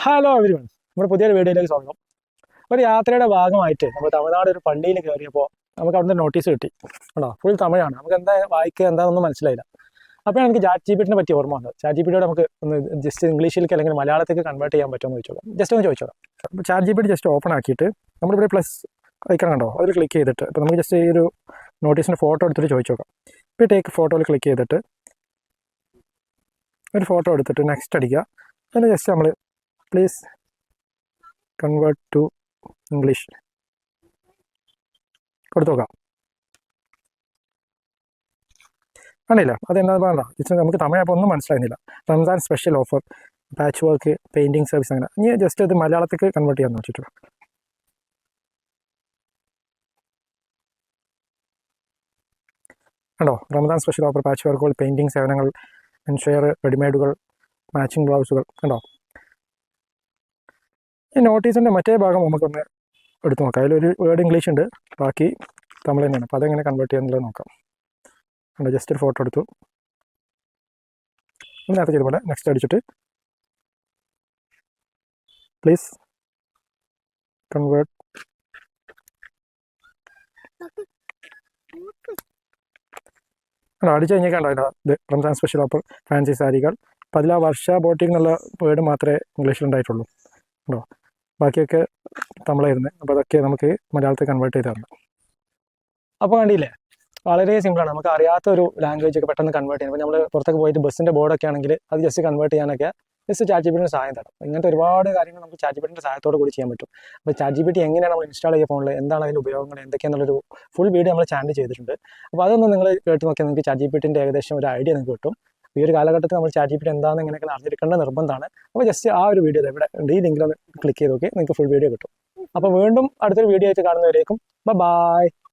Hello everyone, നമ്മുടെ പുതിയൊരു വീഡിയോയിലേക്ക് സ്വാഗതം. ഒരു യാത്രയുടെ ഭാഗമായിട്ട് നമ്മൾ തമിഴ്നാട് ഒരു പള്ളിയിൽ കയറിയപ്പോൾ നമുക്ക് അവിടുന്ന് നോട്ടീസ് കിട്ടി. കേട്ടോ, ഫുൾ തമിഴാണ്. നമുക്ക് എന്താ വായിക്കുക എന്താണെന്നൊന്നും മനസ്സിലായില്ല. അപ്പോഴാണ് എനിക്ക് ചാറ്റ് ജി പി ടിനെ പറ്റി ഓർമ്മ വന്നത്. ചാറ്റ് ജി പി ടിയോട് നമുക്ക് ഒന്ന് ജസ്റ്റ് ഇംഗ്ലീഷിലേക്ക് അല്ലെങ്കിൽ മലയാളത്തേക്ക് കൺവേർട്ട് ചെയ്യാൻ പറ്റുമെന്ന് ചോദിച്ചോളാം. ജസ്റ്റ് ഒന്ന് ചോദിച്ചോളാം. അപ്പോൾ chat G P T just open ആക്കിയിട്ട് നമ്മളിവിടെ പ്ലസ് ഐക്കൺ കണ്ടോ, അതിൽ ക്ലിക്ക് ചെയ്തിട്ട് ഇപ്പോൾ നമുക്ക് ജസ്റ്റ് ഈ ഒരു നോട്ടീസിൻ്റെ ഫോട്ടോ എടുത്തിട്ട് ചോദിച്ചു നോക്കാം. ഇപ്പോൾ ടേക്ക് ഫോട്ടോയിൽ ക്ലിക്ക് ചെയ്തിട്ട് ഒരു ഫോട്ടോ എടുത്തിട്ട് നെക്സ്റ്റ് അടിക്കുക. അതിന് ജസ്റ്റ് നമ്മൾ പ്ലീസ് കൺവേർട്ട് ടു ഇംഗ്ലീഷ് കൊടുത്തു നോക്കാം. ആണില്ല, അതെന്താ പറയണ്ട, ജസ്റ്റ് നമുക്ക് തമിഴപ്പോൾ ഒന്നും മനസ്സിലായിരുന്നില്ല. Ramzan special offer, patch work, painting service, അങ്ങനെ. ഇനി ജസ്റ്റ് അത് മലയാളത്തേക്ക് കൺവേർട്ട് ചെയ്യാൻ നോക്കിയിട്ട് കണ്ടോ, റംസാൻ സ്പെഷ്യൽ ഓഫർ, പാച്ച് വർക്കുകൾ, പെയിൻറ്റിങ് സേവനങ്ങൾ, എൻഷെയർ, റെഡിമെയ്ഡുകൾ, മാച്ചിങ് ബ്ലൗസുകൾ. കണ്ടോ, ഈ നോട്ടീസിൻ്റെ മറ്റേ ഭാഗം നമുക്കൊന്ന് എടുത്ത് നോക്കാം. അതിലൊരു വേർഡ് ഇംഗ്ലീഷ് ഉണ്ട്, ബാക്കി തമിഴ് തന്നെയാണ്. അപ്പോൾ അതെങ്ങനെ കൺവേർട്ട് ചെയ്യാന്നുള്ളത് നോക്കാം. കണ്ടോ, ജസ്റ്റ് ഒരു ഫോട്ടോ എടുത്തു, നേരത്തെ ചെയ്തപോലെ നെക്സ്റ്റ് അടിച്ചിട്ട് പ്ലീസ് കൺവേർട്ട് അടിച്ചു കഴിഞ്ഞാൽ കണ്ടോ, ഇത് റംസാൻ സ്പെഷ്യൽ ഓഫർ, ഫാൻസി സാരികൾ. അപ്പോൾ അതിൽ ആ വർഷ ബോട്ടിംഗ് എന്നുള്ള വേർഡ് മാത്രമേ ഇംഗ്ലീഷിൽ ഉണ്ടായിട്ടുള്ളൂ. കേട്ടോ, ബാക്കിയൊക്കെ തമിഴായിരുന്നു. അപ്പോൾ അതൊക്കെ നമുക്ക് മലയാളത്തിൽ കൺവേർട്ട് ചെയ്ത് തരണം. അപ്പോൾ കണ്ടില്ലേ, വളരെ സിമ്പിളാണ്. നമുക്ക് അറിയാത്ത ഒരു ലാംഗ്വേജ് ഒക്കെ പെട്ടെന്ന് കൺവേർട്ട് ചെയ്യാം. അപ്പോൾ നമ്മൾ പുറത്തൊക്കെ പോയിട്ട് ബസ്സിൻ്റെ ബോർഡൊക്കെ ആണെങ്കിൽ അത് ജസ്റ്റ് കൺവേർട്ട് ചെയ്യാനൊക്കെ ജസ്റ്റ് ചാറ്റ് ജി പി ടിയുടെ സഹായം തരാം. ഇങ്ങനത്തെ ഒരുപാട് കാര്യങ്ങൾ നമുക്ക് ചാറ്റ് ജി പി ടിയുടെ സഹായത്തോട് കൂടി ചെയ്യാൻ പറ്റും. അപ്പോൾ ചാറ്റ് ജി പി ടി എങ്ങനെയാണ് നമ്മൾ ഇൻസ്റ്റാൾ ചെയ്യുക ഫോണിൽ, എന്താണ് അതിൻ്റെ ഉപയോഗങ്ങൾ, എന്തൊക്കെയാണെന്നുള്ളൊരു ഫുൾ വീഡിയോ നമ്മൾ ചാനൽ ചെയ്തിട്ടുണ്ട്. അപ്പോൾ അതൊന്നും നിങ്ങൾ കേട്ട് നോക്കിയാൽ നിങ്ങൾക്ക് ചാറ്റ് ജി പി ടിൻ്റെ ഏകദേശം ഒരു ഐഡിയ നിങ്ങൾക്ക് കിട്ടും. ഈ ഒരു കാലഘട്ടത്തിൽ നമ്മൾ ചാറ്റ് ജി പി ടി എന്താണെന്ന് ഇങ്ങനെയൊക്കെ അറിഞ്ഞിരിക്കേണ്ട നിർബന്ധമാണ്. അപ്പോൾ ജസ്റ്റ് ആ ഒരു വീഡിയോ ഇവിടെ ഈ ലിങ്കിലൊന്ന് ക്ലിക്ക് ചെയ്ത് നോക്കി നിങ്ങൾക്ക് ഫുൾ വീഡിയോ കിട്ടും. അപ്പോൾ വീണ്ടും അടുത്തൊരു വീഡിയോ ആയിട്ട് കാണുന്നവരേക്കും ബൈ.